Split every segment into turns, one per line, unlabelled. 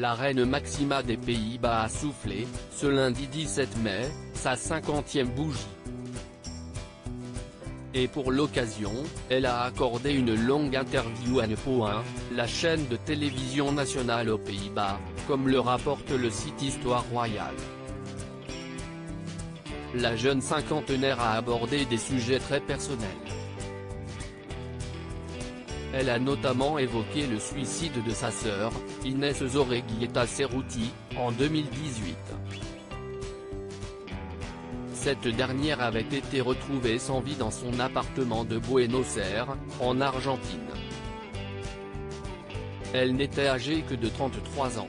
La reine Máxima des Pays-Bas a soufflé, ce lundi 17 mai, sa 50e bougie. Et pour l'occasion, elle a accordé une longue interview à NPO1, la chaîne de télévision nationale aux Pays-Bas, comme le rapporte le site Histoire Royale. La jeune cinquantenaire a abordé des sujets très personnels. Elle a notamment évoqué le suicide de sa sœur, Inés Zorreguieta Cerruti, en 2018. Cette dernière avait été retrouvée sans vie dans son appartement de Buenos Aires, en Argentine. Elle n'était âgée que de 33 ans.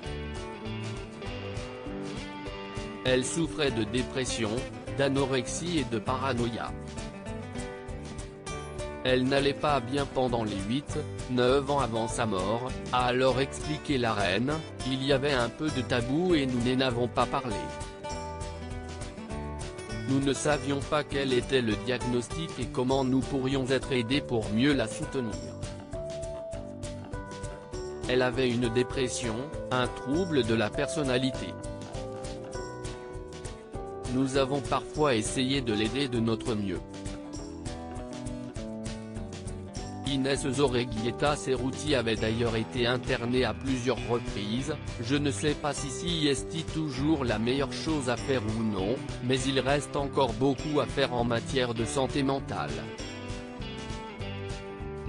Elle souffrait de dépression, d'anorexie et de paranoïa. Elle n'allait pas bien pendant les 8-9 ans avant sa mort, a alors expliqué la reine. Il y avait un peu de tabou et nous n'en avons pas parlé. Nous ne savions pas quel était le diagnostic et comment nous pourrions être aidés pour mieux la soutenir. Elle avait une dépression, un trouble de la personnalité. Nous avons parfois essayé de l'aider de notre mieux. Inés Zorreguieta Cerruti avait d'ailleurs été internée à plusieurs reprises. Je ne sais pas si est toujours la meilleure chose à faire ou non, mais il reste encore beaucoup à faire en matière de santé mentale.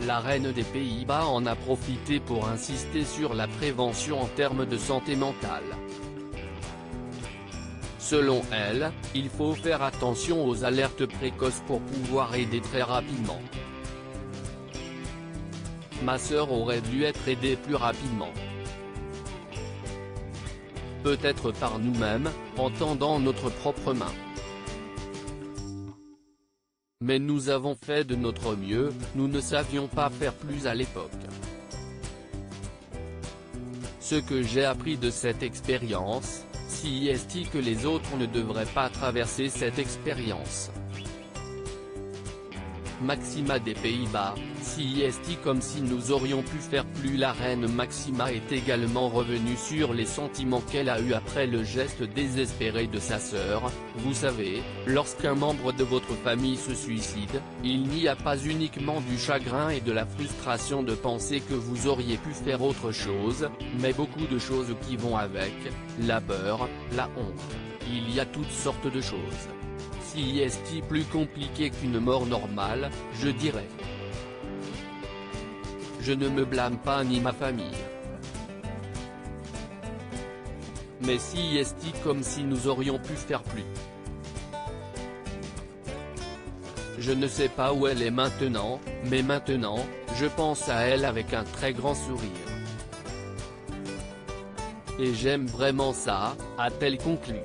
La reine des Pays-Bas en a profité pour insister sur la prévention en termes de santé mentale. Selon elle, il faut faire attention aux alertes précoces pour pouvoir aider très rapidement. Ma sœur aurait dû être aidée plus rapidement. Peut-être par nous-mêmes, en tendant notre propre main. Mais nous avons fait de notre mieux, nous ne savions pas faire plus à l'époque. Ce que j'ai appris de cette expérience, c'est que les autres ne devraient pas traverser cette expérience. Máxima des Pays-Bas, c'est comme si nous aurions pu faire plus. La reine Máxima est également revenue sur les sentiments qu'elle a eus après le geste désespéré de sa sœur. Vous savez, lorsqu'un membre de votre famille se suicide, il n'y a pas uniquement du chagrin et de la frustration de penser que vous auriez pu faire autre chose, mais beaucoup de choses qui vont avec, la peur, la honte. Il y a toutes sortes de choses. C'est plus compliqué qu'une mort normale, je dirais. Je ne me blâme pas ni ma famille. Mais c'est comme si nous aurions pu faire plus. Je ne sais pas où elle est maintenant, mais maintenant, je pense à elle avec un très grand sourire. Et j'aime vraiment ça, a-t-elle conclu.